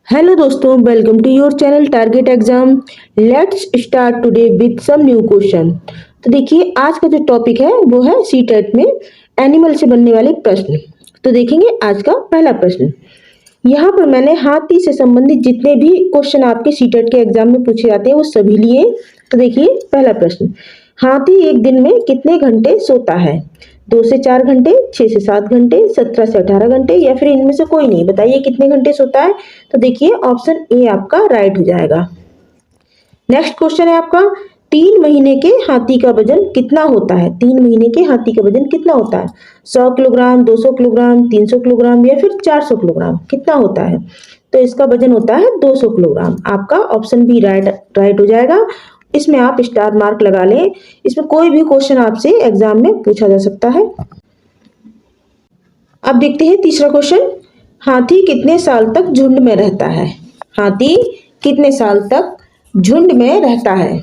Hello दोस्तों, welcome to your channel target exam. Let's start today with some new question. तो देखिए, आज का जो टॉपिक है वो है सी टेट में एनिमल से बनने वाले प्रश्न। तो देखेंगे आज का पहला प्रश्न। यहाँ पर मैंने हाथी से संबंधित जितने भी क्वेश्चन आपके सी टेट के एग्जाम में पूछे जाते हैं वो सभी लिए। तो देखिए पहला प्रश्न, हाथी एक दिन में कितने घंटे सोता है? 2 से 4 घंटे, 6 से 7 घंटे, 17 से 18 घंटे या फिर इनमें से कोई नहीं। बताइए कितने घंटे सोता है? तो देखिए ऑप्शन ए आपका राइट हो जाएगा। नेक्स्ट क्वेश्चन है आपका, 3 महीने के हाथी का वजन कितना होता है? 3 महीने के हाथी का वजन कितना होता है? 100 किलोग्राम, 200 किलोग्राम, 300 किलोग्राम या फिर 400 किलोग्राम, कितना होता है? तो इसका वजन होता है 200 किलोग्राम। आपका ऑप्शन बी राइट हो जाएगा। इसमें आप स्टार मार्क लगा लें। इसमें कोई भी क्वेश्चन आपसे एग्जाम में पूछा जा सकता है। अब देखते हैं तीसरा क्वेश्चन, हाथी कितने साल तक झुंड में रहता है? हाथी कितने साल तक झुंड में रहता है?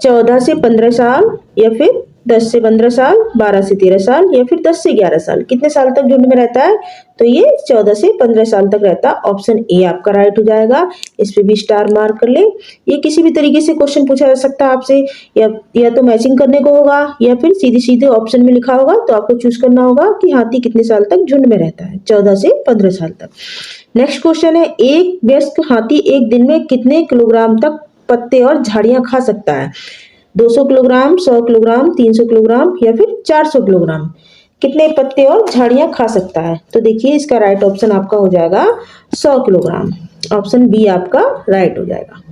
14 से 15 साल या फिर 10 से 15 साल, 12 से 13 साल या फिर 10 से 11 साल, कितने साल तक झुंड में रहता है? तो ये 14 से 15 साल तक रहता है। ऑप्शन ए आपका राइट हो जाएगा। इस पे भी स्टार मार्क कर ले। ये किसी भी तरीके से क्वेश्चन पूछा जा सकता है आपसे, या तो मैचिंग करने को होगा या फिर सीधे सीधे ऑप्शन में लिखा होगा। तो आपको चूज करना होगा कि हाथी कितने साल तक झुंड में रहता है। 14 से 15 साल तक। नेक्स्ट क्वेश्चन है, एक वयस्क हाथी एक दिन में कितने किलोग्राम तक पत्ते और झाड़ियां खा सकता है? 200 किलोग्राम, 100 किलोग्राम, 300 किलोग्राम या फिर 400 किलोग्राम, कितने पत्ते और झाड़ियां खा सकता है? तो देखिए इसका राइट ऑप्शन आपका हो जाएगा 100 किलोग्राम। ऑप्शन बी आपका राइट हो जाएगा।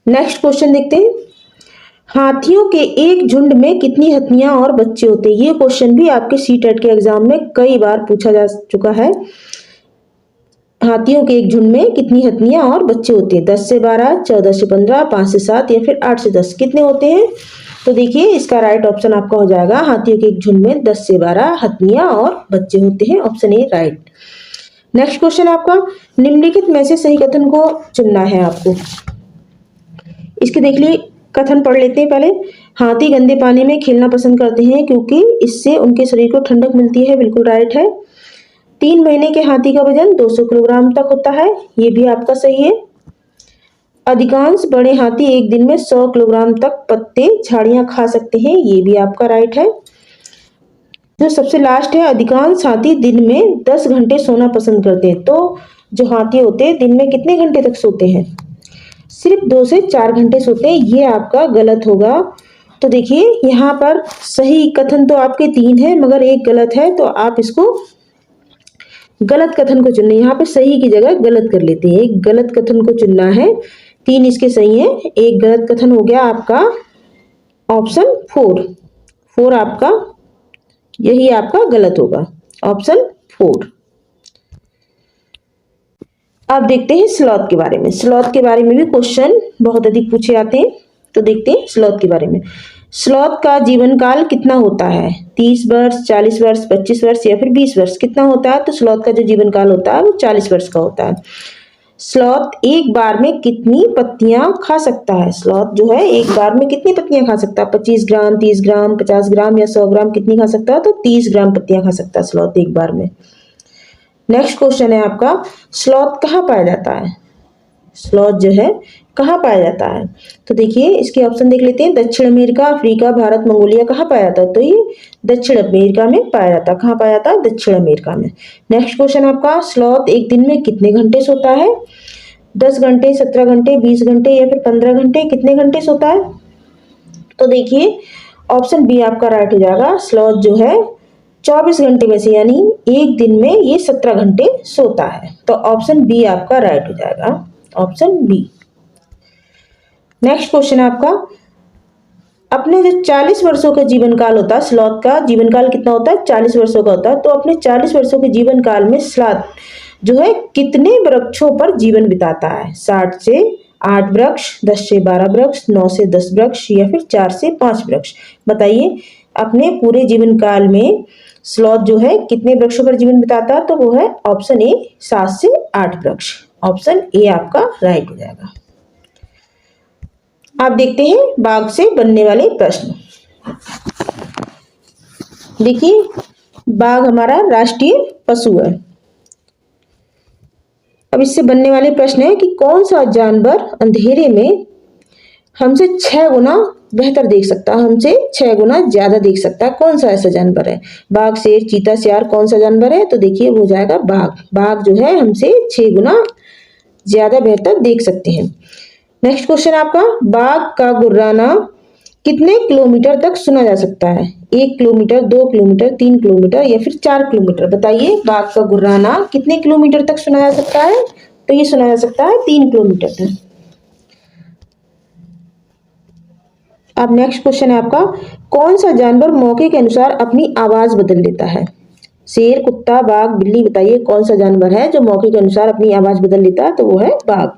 नेक्स्ट क्वेश्चन देखते हैं, हाथियों के एक झुंड में कितनी हथिनियां और बच्चे होते हैं? ये क्वेश्चन भी आपके सी टेट के एग्जाम में कई बार पूछा जा चुका है। हाथियों के एक झुंड में कितनी हथिनियां और बच्चे होते हैं? 10 से 12, 14 से 15, 5 से 7 या फिर 8 से 10, कितने होते हैं? तो देखिए इसका राइट ऑप्शन आपका हो जाएगा, हाथियों के एक झुंड में 10 से 12 हथिनियां और बच्चे होते हैं। Option A right. Next question आपका, निम्नलिखित में से सही कथन को चुनना है आपको। इसके देख लिए कथन पढ़ लेते हैं पहले। हाथी गंदे पानी में खेलना पसंद करते हैं क्योंकि इससे उनके शरीर को ठंडक मिलती है। बिल्कुल राइट है। 3 महीने के हाथी का वजन 200 किलोग्राम तक होता है। ये भी आपका सही है। अधिकांश बड़े हाथी एक दिन में 100 किलोग्राम तक पत्ते झाड़ियां खा सकते हैं। ये भी आपका राइट है। जो सबसे लास्ट है, अधिकांश हाथी दिन में 10 घंटे सोना पसंद करते हैं। तो जो हाथी होते हैं दिन में कितने घंटे तक सोते हैं? सिर्फ 2 से 4 घंटे सोते हैं। ये आपका गलत होगा। तो देखिए यहाँ पर सही कथन तो आपके 3 है मगर एक गलत है, तो आप इसको गलत कथन को चुनना। यहाँ पे सही की जगह गलत कर लेते हैं। एक गलत कथन को चुनना है। 3 इसके सही है, एक गलत कथन हो गया आपका ऑप्शन 4 आपका, यही आपका गलत होगा, ऑप्शन 4। अब देखते हैं स्लॉथ के बारे में। स्लॉथ के बारे में भी क्वेश्चन बहुत अधिक पूछे जाते हैं। तो देखते हैं स्लॉथ के बारे में। स्लॉथ का जीवन काल कितना होता है? 30 वर्ष, 40 वर्ष, 25 वर्ष या फिर 20 वर्ष, कितना होता है? तो स्लॉथ का जो जीवन काल होता है वो 40 वर्ष का होता है। स्लॉथ एक बार में कितनी पत्तियां खा सकता है? स्लॉथ जो है एक बार में कितनी पत्तियां खा सकता है? 25 ग्राम, 30 ग्राम, 50 ग्राम या 100 ग्राम, कितनी खा सकता है? तो 30 ग्राम पत्तियां खा सकता है स्लॉथ एक बार में। नेक्स्ट क्वेश्चन है आपका, स्लॉथ कहाँ पाया जाता है? स्लॉथ जो है कहाँ पाया जाता है? तो देखिए इसके ऑप्शन देख लेते हैं। दक्षिण अमेरिका, अफ्रीका, भारत, मंगोलिया, कहाँ पाया जाता है? तो ये दक्षिण अमेरिका में पाया जाता है। कहाँ पाया जाता है? दक्षिण अमेरिका में। नेक्स्ट क्वेश्चन आपका, स्लॉथ एक दिन में कितने घंटे सोता है? 10 घंटे, 17 घंटे, 20 घंटे या फिर 15 घंटे, कितने घंटे सोता है? तो देखिए ऑप्शन बी आपका राइट हो जाएगा। स्लॉथ जो है 24 घंटे में से यानी एक दिन में ये 17 घंटे सोता है। तो ऑप्शन बी आपका राइट हो जाएगा, ऑप्शन बी। नेक्स्ट क्वेश्चन आपका, अपने जो 40 वर्षों का जीवन काल होता है, स्लॉथ का जीवन काल कितना होता है? 40 वर्षों का होता है। तो अपने 40 वर्षों के जीवन काल में स्लॉथ जो है कितने वृक्षों पर जीवन बिताता है? 60 से 8 वृक्ष, 10 से 12 वृक्ष, 9 से 10 वृक्ष या फिर 4 से 5 वृक्ष। बताइए अपने पूरे जीवन काल में स्लॉथ जो है कितने वृक्षों पर जीवन बिताता है? तो वो है ऑप्शन ए 7 से 8 वृक्ष। ऑप्शन ए आपका राइट हो जाएगा। आप देखते हैं बाघ से बनने वाले प्रश्न। देखिए बाघ हमारा राष्ट्रीय पशु है। अब इससे बनने वाले प्रश्न है कि कौन सा जानवर अंधेरे में हमसे 6 गुना बेहतर देख सकता है, हमसे 6 गुना ज्यादा देख सकता है। कौन सा ऐसा जानवर है? बाघ, शेर, चीता, सियार, कौन सा जानवर है? तो देखिए वो हो जाएगा बाघ। बाघ जो है हमसे 6 गुना ज्यादा बेहतर देख सकते हैं। नेक्स्ट क्वेश्चन आपका, बाघ का गुर्राना कितने किलोमीटर तक सुना जा सकता है? 1 किलोमीटर, 2 किलोमीटर, 3 किलोमीटर या फिर 4 किलोमीटर? बताइए, बाघ का गुर्राना कितने किलोमीटर तक सुना जा सकता है? तो ये सुना जा सकता है 3 किलोमीटर तक। अब नेक्स्ट क्वेश्चन है आपका, कौन सा जानवर मौके के अनुसार अपनी आवाज बदल लेता है? शेर, कुत्ता, बाघ, बिल्ली? बताइए कौन सा जानवर है जो मौके के अनुसार अपनी आवाज बदल लेता है? तो वो है बाघ।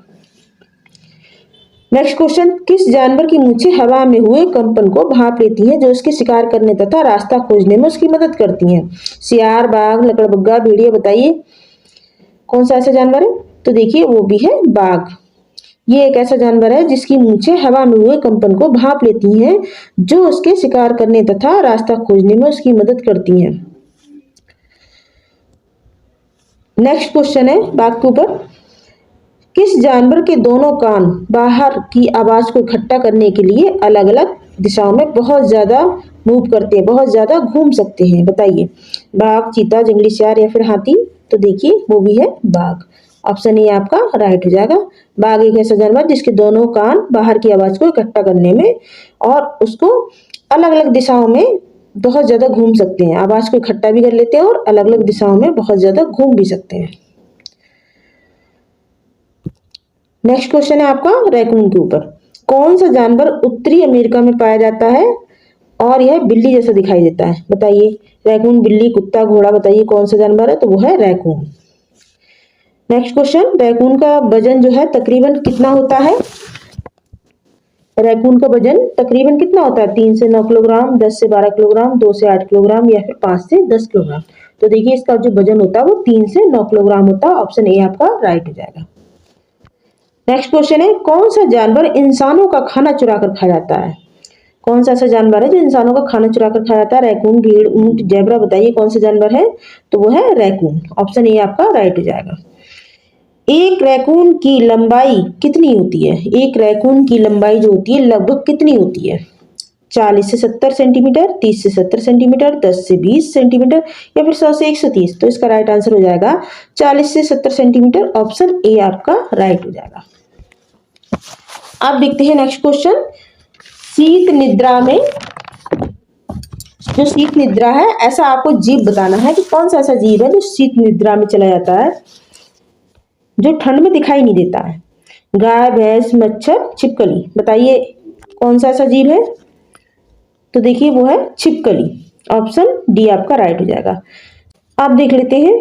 नेक्स्ट क्वेश्चन, किस जानवर की मूंछें हवा में हुए कंपन को भांप लेती हैं जो उसके शिकार करने तथा रास्ता खोजने में उसकी मदद करती हैं? सियार, बाघ, लकड़बग्गा, भेड़िया? बताइए कौन सा ऐसा जानवर है? तो देखिए वो भी है बाघ। ये एक ऐसा जानवर है जिसकी मूंछें हवा में हुए कंपन को भांप लेती हैं जो उसके शिकार करने तथा रास्ता खोजने में उसकी मदद करती हैं। नेक्स्ट क्वेश्चन है बाघ के ऊपर, किस जानवर के दोनों कान बाहर की आवाज को इकट्ठा करने के लिए अलग अलग दिशाओं में बहुत ज्यादा मूव करते हैं, बहुत ज्यादा घूम सकते हैं? बताइए, बाघ, चीता, जंगली सियार या फिर हाथी? तो देखिए वो भी है बाघ। ऑप्शन ए आपका राइट हो जाएगा। बाघ एक ऐसा जानवर जिसके दोनों कान बाहर की आवाज को इकट्ठा करने में और उसको अलग अलग दिशाओं में बहुत ज्यादा घूम सकते हैं, आवाज को इकट्ठा भी कर लेते हैं और अलग अलग दिशाओं में बहुत ज्यादा घूम भी सकते हैं। नेक्स्ट क्वेश्चन है आपका रैकून के ऊपर, कौन सा जानवर उत्तरी अमेरिका में पाया जाता है और यह बिल्ली जैसा दिखाई देता है? बताइए, रैकून, बिल्ली, कुत्ता, घोड़ा? बताइए कौन सा जानवर है? तो वो है रैकून। नेक्स्ट क्वेश्चन, रैकून का वजन जो है तकरीबन कितना होता है? रैकून का वजन तकरीबन कितना होता है? 3 से 9 किलोग्राम, 10 से 12 किलोग्राम, 2 से 8 किलोग्राम या फिर 5 से 10 किलोग्राम? तो देखिए इसका जो वजन होता है वो 3 से 9 किलोग्राम होता है। ऑप्शन ए आपका राइट हो जाएगा। नेक्स्ट क्वेश्चन है, कौन सा जानवर इंसानों का खाना चुरा कर खा जाता है? कौन सा ऐसा जानवर है जो इंसानों का खाना चुरा कर खा जाता है? रैकून, भेड़, ऊंट, जेब्रा? बताइए कौन सा जानवर है? तो वो है रैकून। ऑप्शन ए आपका राइट हो जाएगा। एक रैकून की लंबाई कितनी होती है? एक रैकून की लंबाई जो होती है लगभग कितनी होती है? 40 से 70 सेंटीमीटर, 30 से 70 सेंटीमीटर, 10 से 20 सेंटीमीटर या फिर 100 से 130? तो इसका राइट आंसर हो जाएगा 40 से 70 सेंटीमीटर। ऑप्शन ए आपका राइट हो जाएगा। अब देखते हैं नेक्स्ट क्वेश्चन, शीत निद्रा में, जो शीत निद्रा है, ऐसा आपको जीव बताना है कि कौन सा ऐसा जीव है जो शीत निद्रा में चला जाता है, जो ठंड में दिखाई नहीं देता है? गाय, भैंस, मच्छर, छिपकली? बताइए कौन सा ऐसा जीव है? तो देखिए वो है छिपकली। ऑप्शन डी आपका राइट हो जाएगा। अब देख लेते हैं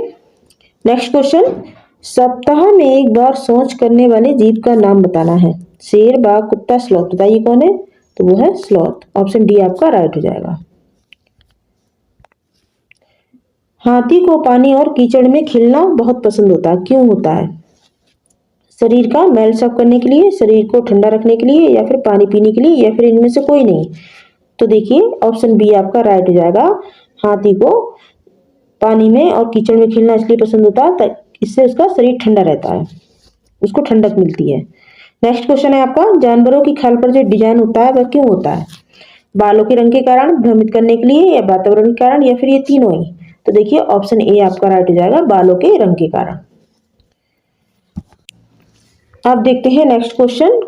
नेक्स्ट क्वेश्चन, सप्ताह में एक बार सोच करने वाले जीव का नाम बताना है। शेर, बाघ, कुत्ता, स्लॉथ? बताइए कौन है? तो वो है स्लॉथ। ऑप्शन डी आपका राइट हो जाएगा। हाथी को पानी और कीचड़ में खेलना बहुत पसंद होता है, क्यों होता है? शरीर का मैल साफ करने के लिए, शरीर को ठंडा रखने के लिए या फिर पानी पीने के लिए या फिर इनमें से कोई नहीं? तो देखिए ऑप्शन बी आपका राइट हो जाएगा। हाथी को पानी में और कीचड़ में खेलना इसलिए पसंद होता है इससे उसका शरीर ठंडा रहता है, उसको ठंडक मिलती है। नेक्स्ट क्वेश्चन है आपका, जानवरों की खाल पर जो डिजाइन होता है वह क्यों होता है? बालों के रंग के कारण, भ्रमित करने के लिए या वातावरण के कारण या फिर ये तीनों ही? तो देखिए ऑप्शन ए आपका राइट हो जाएगा, बालों के रंग के कारण। अब देखते हैं नेक्स्ट क्वेश्चन,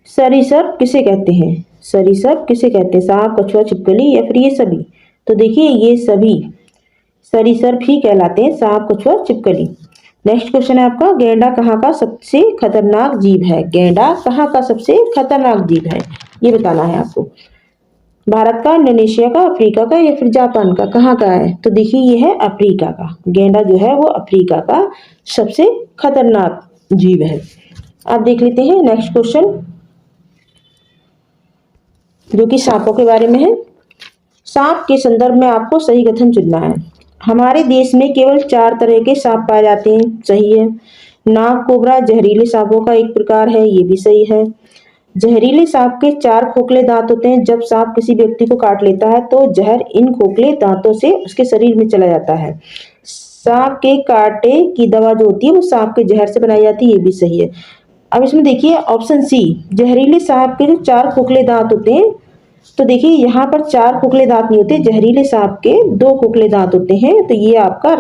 सरीसृप किसे कहते हैं? सरीसृप किसे कहते हैं? सांप, कछुआ, छिपकली या फिर ये सभी? तो देखिए ये सभी सरीसृप ही कहलाते हैं, सांप, कछुआ, छिपकली। नेक्स्ट क्वेश्चन है आपका, गैंडा कहाँ का सबसे खतरनाक जीव है? गैंडा कहाँ का सबसे खतरनाक जीव है ये बताना है आपको। भारत का, इंडोनेशिया का, अफ्रीका का या फिर जापान का? कहाँ का है? तो देखिए ये है अफ्रीका का। गैंडा जो है वो अफ्रीका का सबसे खतरनाक जीव है। अब देख लेते हैं नेक्स्ट क्वेश्चन, जो कि सांपों के बारे में है। सांप के संदर्भ में आपको सही कथन चुनना है। हमारे देश में केवल 4 तरह के सांप पाए जाते हैं, सही है। नाग कोबरा जहरीले सांपों का एक प्रकार है, ये भी सही है। जहरीले सांप के 4 खोखले दांत होते हैं, जब सांप किसी व्यक्ति को काट लेता है तो जहर इन खोखले दांतों से उसके शरीर में चला जाता है। सांप के कांटे की दवा जो होती है वो सांप के जहर से बनाई जाती है, ये भी सही है। अब इसमें देखिए ऑप्शन सी, जहरीले सांप के जो 4 खोखले दांत होते हैं, तो देखिए यहाँ पर 4 खोखले दांत नहीं होते, जहरीले सांप के 2 खोखले दांत होते हैं, तो ये आपका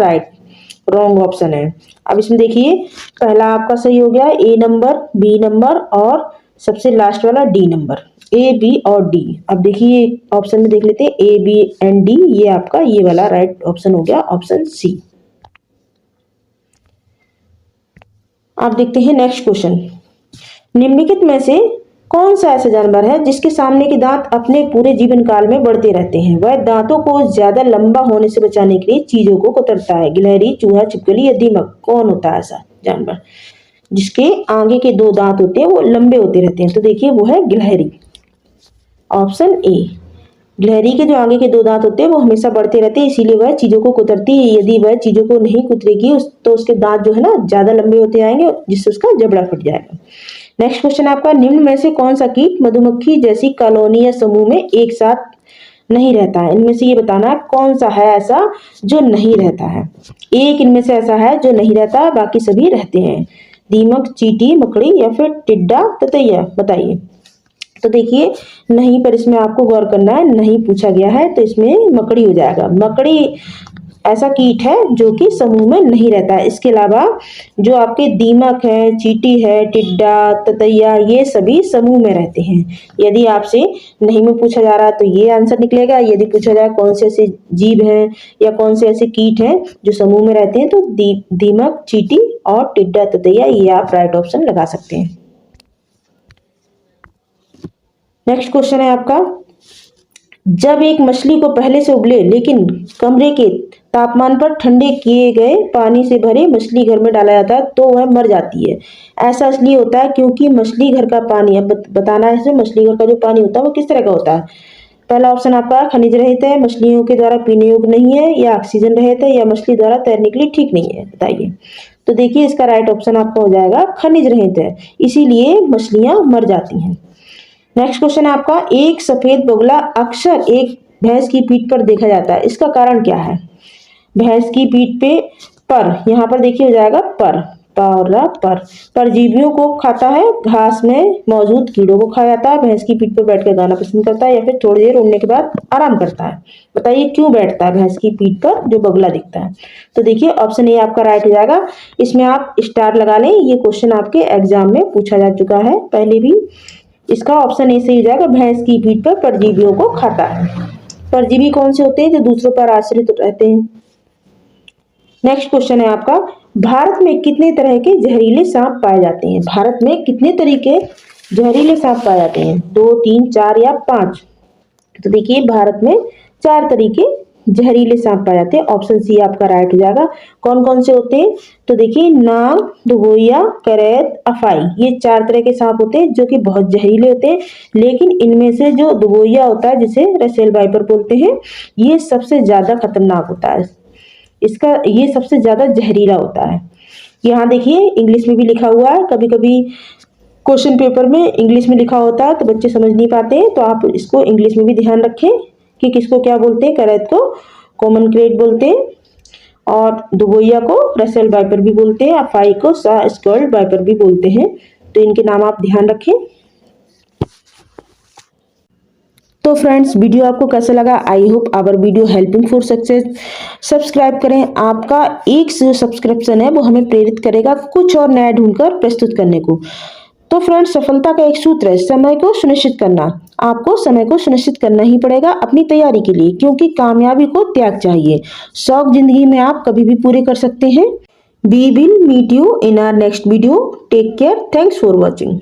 रॉन्ग ऑप्शन है। अब इसमें देखिए पहला आपका सही हो गया, ए नंबर, बी नंबर और सबसे लास्ट वाला डी नंबर, ए बी और डी। अब देखिए ऑप्शन में देख लेते हैं, ए बी एंड डी, ये आपका ये वाला राइट ऑप्शन हो गया, ऑप्शन सी। आप देखते हैं नेक्स्ट क्वेश्चन, निम्नलिखित में से कौन सा ऐसा जानवर है जिसके सामने के दांत अपने पूरे जीवन काल में बढ़ते रहते हैं? वह दांतों को ज्यादा लंबा होने से बचाने के लिए चीजों को कुतरता है। गिलहरी, चूहा, छिपकली या दीमक? कौन होता है ऐसा जानवर जिसके आगे के 2 दांत होते हैं वो लंबे होते रहते हैं? तो देखिए वो है गिलहरी, ऑप्शन ए। गिलहरी के जो आगे के 2 दांत होते हैं वो हमेशा बढ़ते रहते हैं, इसीलिए वह चीजों को कुतरती है। यदि वह चीजों को नहीं कुतरेगी तो उसके दांत जो है ना ज्यादा लंबे होते आएंगे, जिससे उसका जबड़ा फट जाएगा। नेक्स्ट क्वेश्चन आपका, निम्न में से कौन सा कीट मधुमक्खी जैसी कॉलोनी या समूह में एक साथ नहीं रहता है? इनमें से ये बताना है कौन सा है ऐसा जो नहीं रहता है। एक इनमें से ऐसा है जो नहीं रहता, बाकी सभी रहते हैं। दीमक, चींटी, मकड़ी या फिर टिड्डा, ततैया? बताइए। तो देखिए नहीं पर इसमें आपको गौर करना है, नहीं पूछा गया है, तो इसमें मकड़ी हो जाएगा। मकड़ी ऐसा कीट है जो कि समूह में नहीं रहता है। इसके अलावा जो आपके दीमक है, चींटी है, टिड्डा, ततैया, ये सभी समूह में रहते हैं। यदि आपसे नहीं में पूछा जा रहा है तो ये आंसर निकलेगा। यदि पूछा जाए कौन से ऐसे जीव हैं या कौन से ऐसे कीट हैं जो समूह में रहते हैं, तो दीमक, चींटी और टिड्डा, ततैया, ये आप राइट ऑप्शन लगा सकते हैं। नेक्स्ट क्वेश्चन है आपका, जब एक मछली को पहले से उबले लेकिन कमरे के तापमान पर ठंडे किए गए पानी से भरे मछली घर में डाला जाता है तो वह मर जाती है। ऐसा इसलिए होता है क्योंकि मछली घर का पानी, अब बताना है मछली घर का जो पानी होता है वो किस तरह का होता है। पहला ऑप्शन आपका खनिज रहित है, मछलियों के द्वारा पीने योग्य नहीं है, या ऑक्सीजन रहित है, या मछली द्वारा तैरने के लिए ठीक नहीं है? बताइए। तो देखिए इसका राइट ऑप्शन आपका हो जाएगा खनिज रहित है, इसीलिए मछलियां मर जाती हैं। नेक्स्ट क्वेश्चन आपका, एक सफेद बगुला अक्सर एक भैंस की पीठ पर देखा जाता है, इसका कारण क्या है? भैंस की पीठ पे पर, यहाँ पर देखिए हो जाएगा परजीवियों को खाता है, घास में मौजूद कीड़ों को खा जाता है, भैंस की पीठ पर बैठकर गाना पसंद करता है, या फिर थोड़ी देर उड़ने के बाद आराम करता है? बताइए क्यों बैठता है भैंस की पीठ पर जो बगुला दिखता है? तो देखिए ऑप्शन ए आपका राइट हो जाएगा। इसमें आप स्टार लगा लें, ये क्वेश्चन आपके एग्जाम में पूछा जा चुका है पहले भी। इसका ऑप्शन ए सही हो जाएगा, भैंस की पीठ पर परजीवियों को खाता है। परजीवी कौन से होते हैं? जो दूसरों पर आश्रित रहते हैं। नेक्स्ट क्वेश्चन है आपका, भारत में कितने तरह के जहरीले सांप पाए जाते हैं? भारत में कितने तरीके जहरीले सांप पाए जाते हैं? 2, 3, 4 या 5? तो देखिए भारत में 4 तरीके जहरीले सांप पाए जाते हैं, ऑप्शन सी आपका राइट हो जाएगा। कौन कौन से होते हैं? तो देखिए नाग, दुबोइया, करैत, अफाई, ये 4 तरह के सांप होते हैं जो कि बहुत जहरीले होते हैं। लेकिन इनमें से जो दुबोइया होता है, जिसे रसेल वाइपर बोलते हैं, ये सबसे ज्यादा खतरनाक होता है। इसका ये सबसे ज्यादा जहरीला होता है। यहाँ देखिए इंग्लिश में भी लिखा हुआ है, कभी कभी क्वेश्चन पेपर में इंग्लिश में लिखा होता है तो बच्चे समझ नहीं पाते हैं, तो आप इसको इंग्लिश में भी ध्यान रखें कि किसको क्या बोलते हैं। करैत को कॉमन क्रेट बोलते हैं, और दुबोइया को रसेल वाइपर भी बोलते हैं, अफाई को स्कर्ल्ड वाइपर भी बोलते हैं। तो इनके नाम आप ध्यान रखें। तो फ्रेंड्स वीडियो आपको कैसा लगा? I hope our video helping for success. Subscribe करें, आपका एक जो सब्सक्रिप्शन है वो हमें प्रेरित करेगा कुछ और नया ढूंढकर प्रस्तुत करने को। तो फ्रेंड्स सफलता का एक सूत्र है समय को सुनिश्चित करना। आपको समय को सुनिश्चित करना ही पड़ेगा अपनी तैयारी के लिए, क्योंकि कामयाबी को त्याग चाहिए। शौक जिंदगी में आप कभी भी पूरे कर सकते हैं। We will meet you in our next video. Take care, thanks for watching.